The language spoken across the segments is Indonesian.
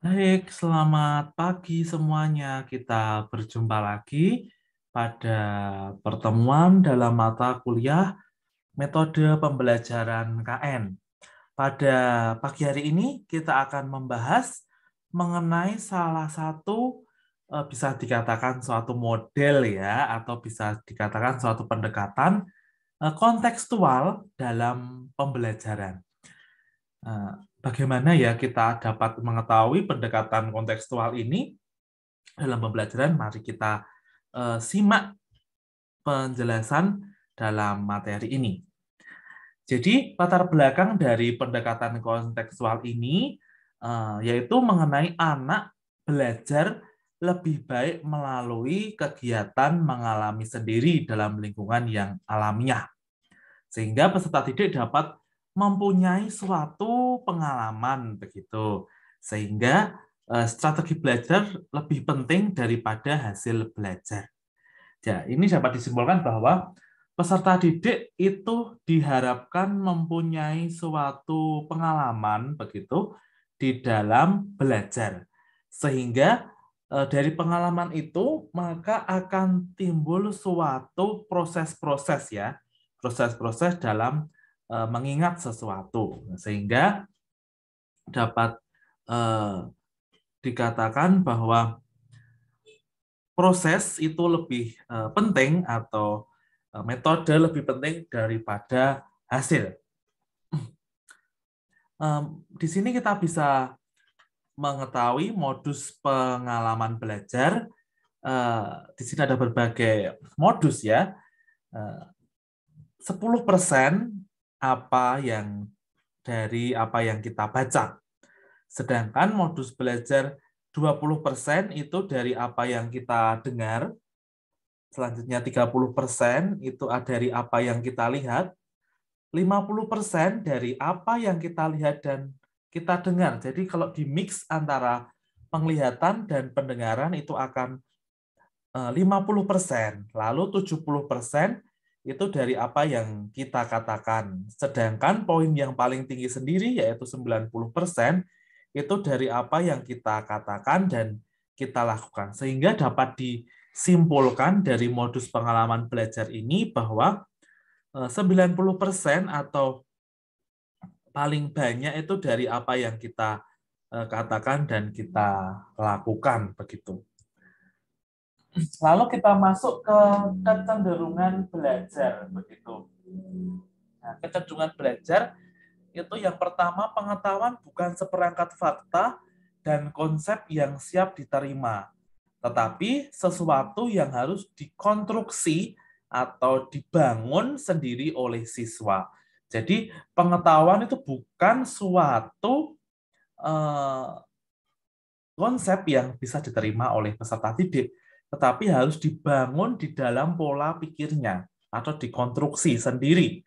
Baik, selamat pagi semuanya. Kita berjumpa lagi pada pertemuan dalam mata kuliah metode pembelajaran KN. Pada pagi hari ini kita akan membahas mengenai salah satu bisa dikatakan suatu model ya, atau bisa dikatakan suatu pendekatan kontekstual dalam pembelajaran. Bagaimana ya kita dapat mengetahui pendekatan kontekstual ini dalam pembelajaran? Mari kita simak penjelasan dalam materi ini. Jadi, latar belakang dari pendekatan kontekstual ini yaitu mengenai anak belajar lebih baik melalui kegiatan mengalami sendiri dalam lingkungan yang alamiah, sehingga peserta didik dapat mempunyai suatu pengalaman begitu, sehingga strategi belajar lebih penting daripada hasil belajar. Ya, ini dapat disimpulkan bahwa peserta didik itu diharapkan mempunyai suatu pengalaman begitu di dalam belajar, sehingga dari pengalaman itu maka akan timbul suatu proses-proses ya, proses-proses dalam mengingat sesuatu, sehingga dapat dikatakan bahwa proses itu lebih penting atau metode lebih penting daripada hasil. Di sini kita bisa mengetahui modus pengalaman belajar. Di sini ada berbagai modus ya. 10% dari apa yang kita baca. Sedangkan modus belajar 20% itu dari apa yang kita dengar. Selanjutnya 30% itu dari apa yang kita lihat. 50% dari apa yang kita lihat dan kita dengar. Jadi kalau di mix antara penglihatan dan pendengaran itu akan 50%. Lalu 70% itu dari apa yang kita katakan. Sedangkan poin yang paling tinggi sendiri yaitu 90% itu dari apa yang kita katakan dan kita lakukan. Sehingga dapat disimpulkan dari modus pengalaman belajar ini bahwa 90% atau paling banyak itu dari apa yang kita katakan dan kita lakukan begitu. Lalu kita masuk ke kecenderungan belajar begitu. Nah, kecenderungan belajar itu yang pertama, pengetahuan bukan seperangkat fakta dan konsep yang siap diterima, tetapi sesuatu yang harus dikonstruksi atau dibangun sendiri oleh siswa. Jadi pengetahuan itu bukan suatu konsep yang bisa diterima oleh peserta didik, tetapi harus dibangun di dalam pola pikirnya atau dikonstruksi sendiri.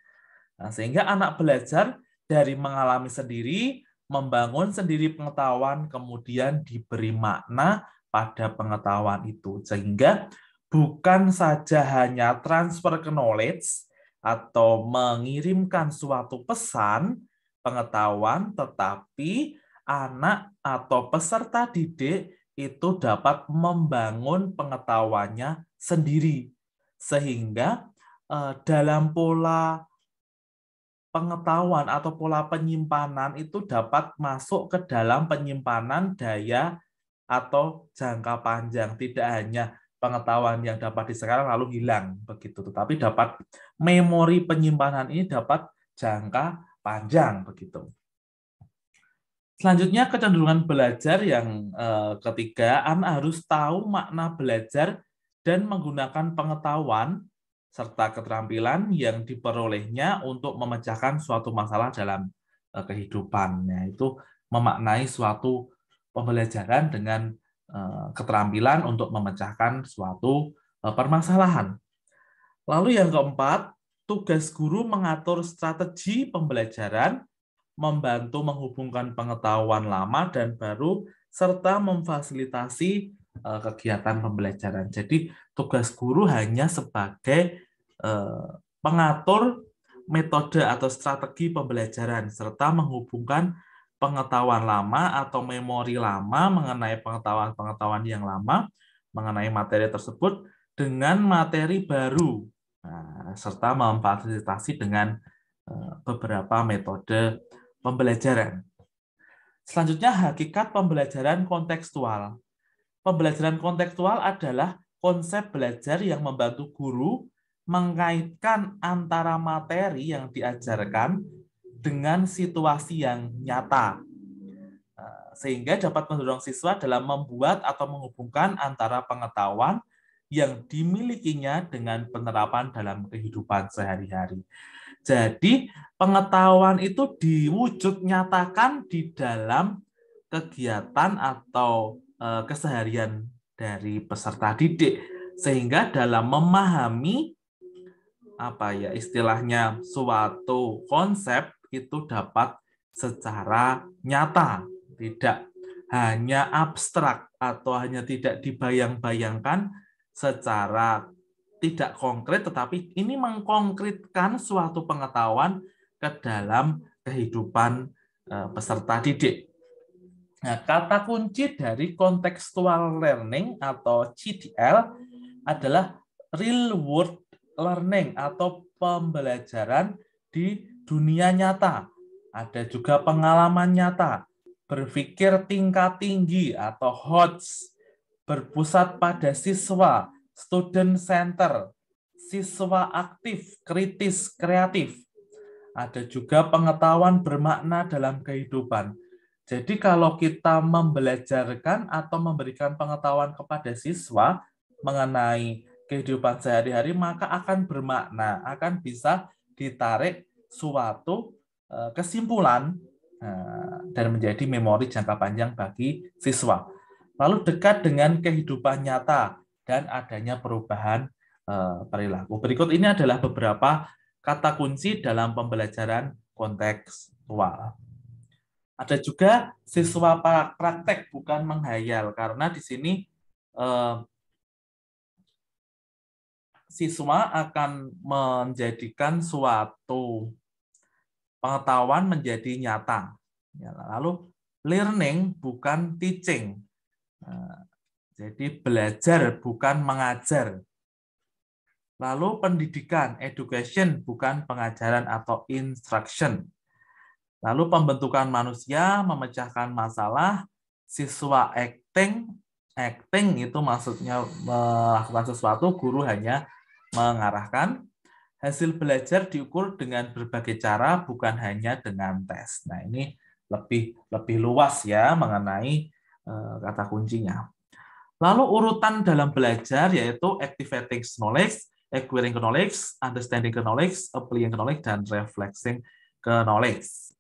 Nah, sehingga anak belajar dari mengalami sendiri, membangun sendiri pengetahuan, kemudian diberi makna pada pengetahuan itu. Sehingga bukan saja hanya transfer knowledge atau mengirimkan suatu pesan pengetahuan, tetapi anak atau peserta didik itu dapat membangun pengetahuannya sendiri. Sehingga dalam pola pengetahuan atau pola penyimpanan itu dapat masuk ke dalam penyimpanan daya atau jangka panjang. Tidak hanya pengetahuan yang dapat disekarang lalu hilang begitu, tetapi dapat memori penyimpanan ini dapat jangka panjang begitu. Selanjutnya kecenderungan belajar yang ketiga, anak harus tahu makna belajar dan menggunakan pengetahuan serta keterampilan yang diperolehnya untuk memecahkan suatu masalah dalam kehidupannya. Itu memaknai suatu pembelajaran dengan keterampilan untuk memecahkan suatu permasalahan. Lalu yang keempat, tugas guru mengatur strategi pembelajaran, membantu menghubungkan pengetahuan lama dan baru, serta memfasilitasi kegiatan pembelajaran. Jadi tugas guru hanya sebagai pengatur metode atau strategi pembelajaran, serta menghubungkan pengetahuan lama atau memori lama mengenai pengetahuan-pengetahuan yang lama mengenai materi tersebut dengan materi baru, serta memfasilitasi dengan beberapa metode pembelajaran. Selanjutnya, hakikat pembelajaran kontekstual. Pembelajaran kontekstual adalah konsep belajar yang membantu guru mengaitkan antara materi yang diajarkan dengan situasi yang nyata, sehingga dapat mendorong siswa dalam membuat atau menghubungkan antara pengetahuan yang dimilikinya dengan penerapan dalam kehidupan sehari-hari. Jadi, pengetahuan itu diwujud nyatakan di dalam kegiatan atau keseharian dari peserta didik, sehingga dalam memahami istilahnya suatu konsep itu dapat secara nyata, tidak hanya abstrak atau hanya tidak dibayang-bayangkan secara tidak konkret, tetapi ini mengkonkretkan suatu pengetahuan ke dalam kehidupan peserta didik. Nah, kata kunci dari contextual learning atau CTL adalah real world learning atau pembelajaran di dunia nyata. Ada juga pengalaman nyata, berpikir tingkat tinggi atau HOTS, berpusat pada siswa, student center, siswa aktif, kritis, kreatif. Ada juga pengetahuan bermakna dalam kehidupan. Jadi kalau kita membelajarkan atau memberikan pengetahuan kepada siswa mengenai kehidupan sehari-hari, maka akan bermakna, akan bisa ditarik suatu kesimpulan dan menjadi memori jangka panjang bagi siswa. Lalu dekat dengan kehidupan nyata dan adanya perubahan perilaku. Berikut ini adalah beberapa kata kunci dalam pembelajaran kontekstual. Ada juga siswa praktek, bukan menghayal, karena di sini siswa akan menjadikan suatu pengetahuan menjadi nyata. Lalu learning bukan teaching. Jadi belajar bukan mengajar. Lalu pendidikan, education bukan pengajaran atau instruction. Lalu pembentukan manusia, memecahkan masalah, siswa acting itu maksudnya melakukan sesuatu, guru hanya mengarahkan. Hasil belajar diukur dengan berbagai cara, bukan hanya dengan tes. Nah, ini lebih luas ya mengenai kata kuncinya. Lalu urutan dalam belajar yaitu activating knowledge, acquiring knowledge, understanding knowledge, applying knowledge, dan reflecting knowledge.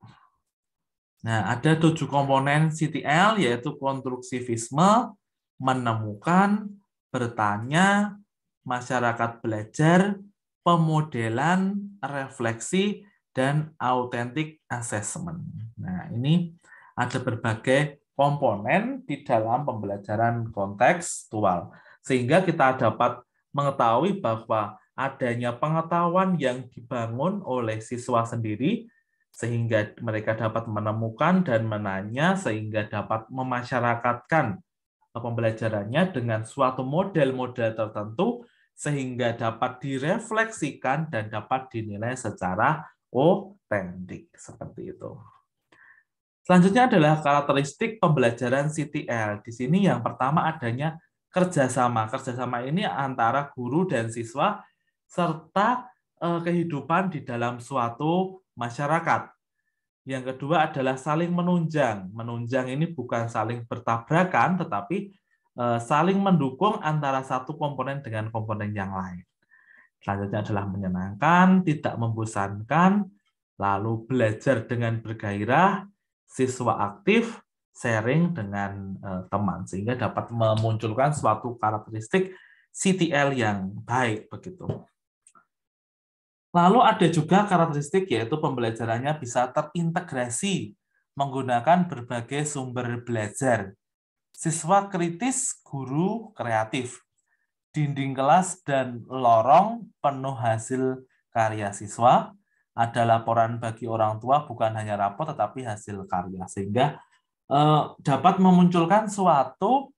Nah, ada 7 komponen CTL yaitu konstruktivisme, menemukan, bertanya, masyarakat belajar, pemodelan, refleksi, dan authentic assessment. Nah, ini ada berbagai komponen di dalam pembelajaran kontekstual, sehingga kita dapat mengetahui bahwa adanya pengetahuan yang dibangun oleh siswa sendiri, sehingga mereka dapat menemukan dan menanya, sehingga dapat memasyarakatkan pembelajarannya dengan suatu model-model tertentu, sehingga dapat direfleksikan dan dapat dinilai secara otentik. Seperti itu. Selanjutnya adalah karakteristik pembelajaran CTL. Di sini yang pertama adanya kerjasama. Kerjasama ini antara guru dan siswa, serta kehidupan di dalam suatu masyarakat. Yang kedua adalah saling menunjang. Menunjang ini bukan saling bertabrakan, tetapi saling mendukung antara satu komponen dengan komponen yang lain. Selanjutnya adalah menyenangkan, tidak membosankan, lalu belajar dengan bergairah, siswa aktif, sharing dengan teman, sehingga dapat memunculkan suatu karakteristik CTL yang baik begitu. Lalu ada juga karakteristik yaitu pembelajarannya bisa terintegrasi menggunakan berbagai sumber belajar. Siswa kritis, guru kreatif. Dinding kelas dan lorong penuh hasil karya siswa. ada laporan bagi orang tua, bukan hanya rapor tetapi hasil karya, sehingga dapat memunculkan suatu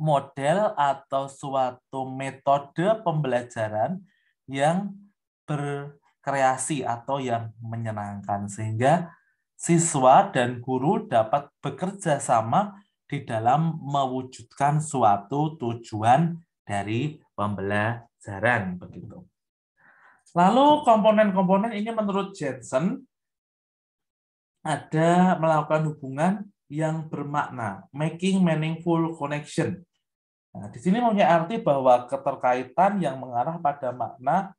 model atau suatu metode pembelajaran yang berkreasi atau yang menyenangkan, sehingga siswa dan guru dapat bekerja sama di dalam mewujudkan suatu tujuan dari pembelajaran begitu. Lalu komponen-komponen ini menurut Jensen ada melakukan hubungan yang bermakna, making meaningful connection. Nah, di sini punya arti bahwa keterkaitan yang mengarah pada makna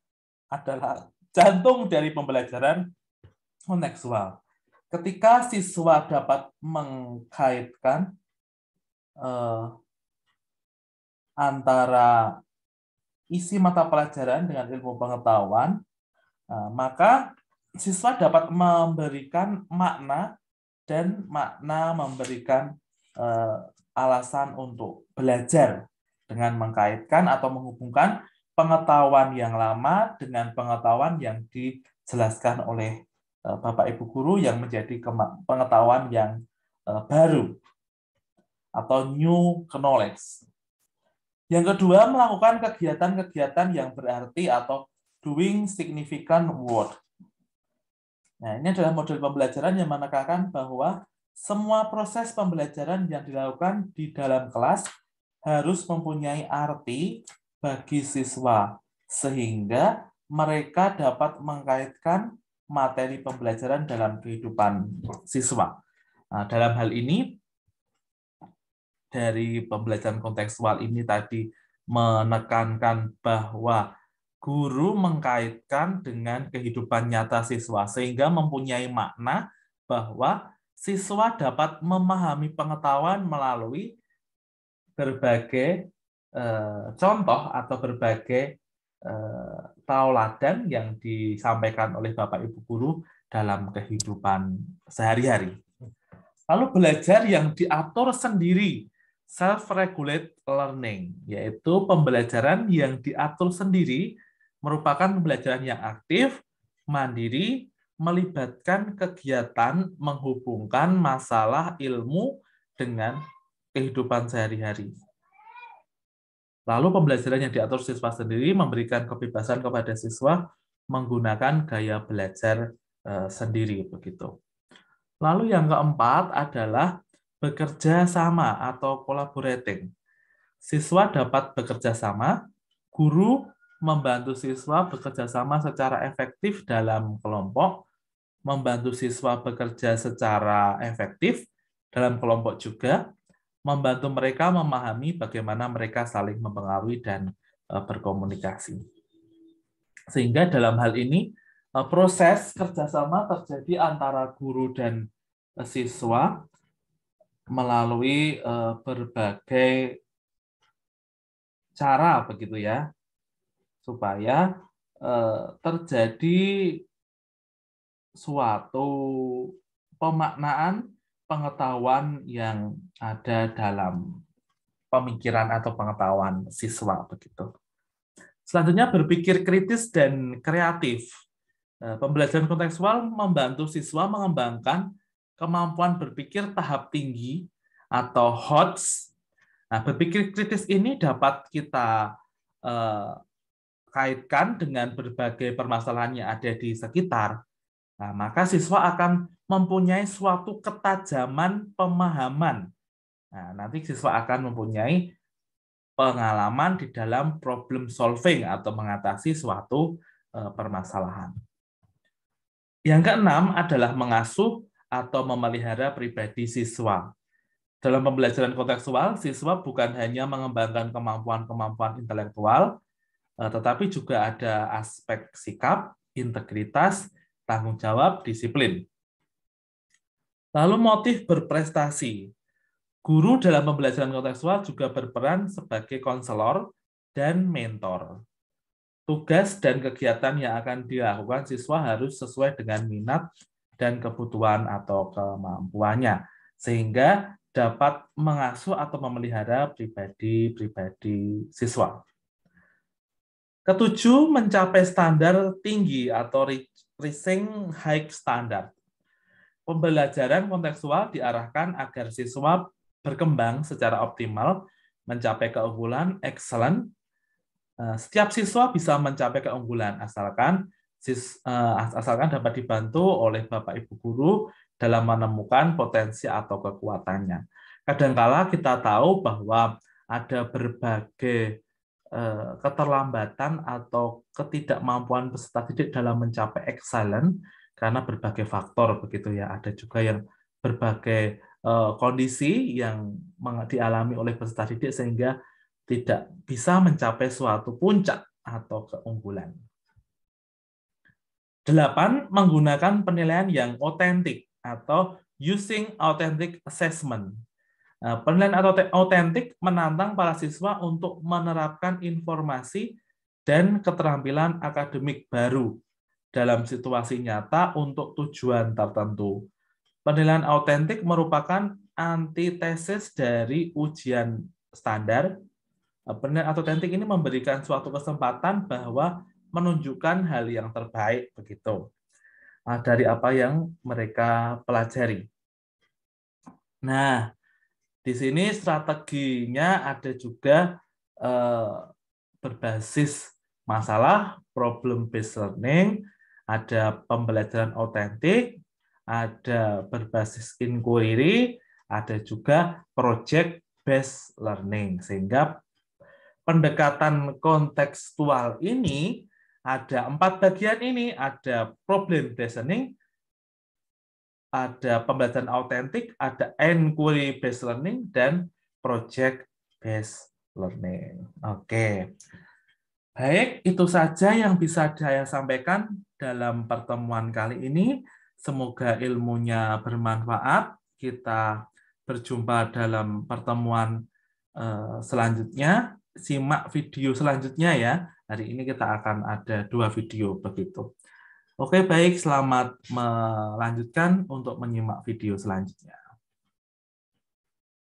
adalah jantung dari pembelajaran kontekstual. Ketika siswa dapat mengkaitkan antara isi mata pelajaran dengan ilmu pengetahuan, maka siswa dapat memberikan makna dan makna memberikan alasan untuk belajar dengan mengkaitkan atau menghubungkan pengetahuan yang lama dengan pengetahuan yang dijelaskan oleh Bapak Ibu guru yang menjadi pengetahuan yang baru atau new knowledge. Yang kedua, melakukan kegiatan-kegiatan yang berarti atau doing significant work. Nah, ini adalah model pembelajaran yang menekankan bahwa semua proses pembelajaran yang dilakukan di dalam kelas harus mempunyai arti bagi siswa, sehingga mereka dapat mengkaitkan materi pembelajaran dalam kehidupan siswa. Nah, dalam hal ini, dari pembelajaran kontekstual ini tadi menekankan bahwa guru mengkaitkan dengan kehidupan nyata siswa sehingga mempunyai makna bahwa siswa dapat memahami pengetahuan melalui berbagai contoh atau berbagai tauladan yang disampaikan oleh Bapak Ibu guru dalam kehidupan sehari-hari. Lalu belajar yang diatur sendiri, self-regulate learning, yaitu pembelajaran yang diatur sendiri, merupakan pembelajaran yang aktif, mandiri, melibatkan kegiatan menghubungkan masalah ilmu dengan kehidupan sehari-hari. Lalu pembelajaran yang diatur siswa sendiri memberikan kebebasan kepada siswa menggunakan gaya belajar sendiri begitu. Lalu yang keempat adalah bekerja sama atau collaborating. Siswa dapat bekerja sama, guru membantu siswa bekerja sama secara efektif dalam kelompok, membantu siswa bekerja secara efektif dalam kelompok juga, membantu mereka memahami bagaimana mereka saling mempengaruhi dan berkomunikasi. Sehingga dalam hal ini, proses kerjasama terjadi antara guru dan siswa melalui berbagai cara begitu ya, supaya terjadi suatu pemaknaan pengetahuan yang ada dalam pemikiran atau pengetahuan siswa begitu. Selanjutnya berpikir kritis dan kreatif. Pembelajaran kontekstual membantu siswa mengembangkan kemampuan berpikir tahap tinggi atau HOTS. Nah, berpikir kritis ini dapat kita kaitkan dengan berbagai permasalahan yang ada di sekitar. Nah, maka siswa akan mempunyai suatu ketajaman pemahaman. Nah, nanti siswa akan mempunyai pengalaman di dalam problem solving atau mengatasi suatu permasalahan. Yang keenam adalah mengasuh atau memelihara pribadi siswa. Dalam pembelajaran kontekstual, siswa bukan hanya mengembangkan kemampuan-kemampuan intelektual, tetapi juga ada aspek sikap, integritas, tanggung jawab, disiplin. Lalu motif berprestasi. Guru dalam pembelajaran kontekstual juga berperan sebagai konselor dan mentor. Tugas dan kegiatan yang akan dilakukan siswa harus sesuai dengan minat dan kebutuhan atau kemampuannya, sehingga dapat mengasuh atau memelihara pribadi siswa. Ketujuh, mencapai standar tinggi atau Reaching High Standard. Pembelajaran kontekstual diarahkan agar siswa berkembang secara optimal, mencapai keunggulan excellent. Setiap siswa bisa mencapai keunggulan asalkan dapat dibantu oleh Bapak Ibu guru dalam menemukan potensi atau kekuatannya. Kadangkala kita tahu bahwa ada berbagai keterlambatan atau ketidakmampuan peserta didik dalam mencapai excellent karena berbagai faktor begitu ya. Ada juga yang berbagai kondisi yang dialami oleh peserta didik sehingga tidak bisa mencapai suatu puncak atau keunggulan. 8. Menggunakan penilaian yang otentik atau using authentic assessment. Penilaian otentik menantang para siswa untuk menerapkan informasi dan keterampilan akademik baru dalam situasi nyata untuk tujuan tertentu. Penilaian autentik merupakan antitesis dari ujian standar. Penilaian otentik ini memberikan suatu kesempatan bahwa menunjukkan hal yang terbaik begitu dari apa yang mereka pelajari. Nah, di sini strateginya ada juga berbasis masalah, problem based learning, ada pembelajaran otentik, ada berbasis inquiry, ada juga project based learning. Sehingga pendekatan kontekstual ini ada 4 bagian ini, ada problem based learning, ada pembelajaran autentik, ada inquiry based learning, dan project based learning. Oke. Baik, itu saja yang bisa saya sampaikan dalam pertemuan kali ini. Semoga ilmunya bermanfaat. Kita berjumpa dalam pertemuan selanjutnya. Simak video selanjutnya ya. Hari ini kita akan ada 2 video begitu. Oke, baik. Selamat melanjutkan untuk menyimak video selanjutnya.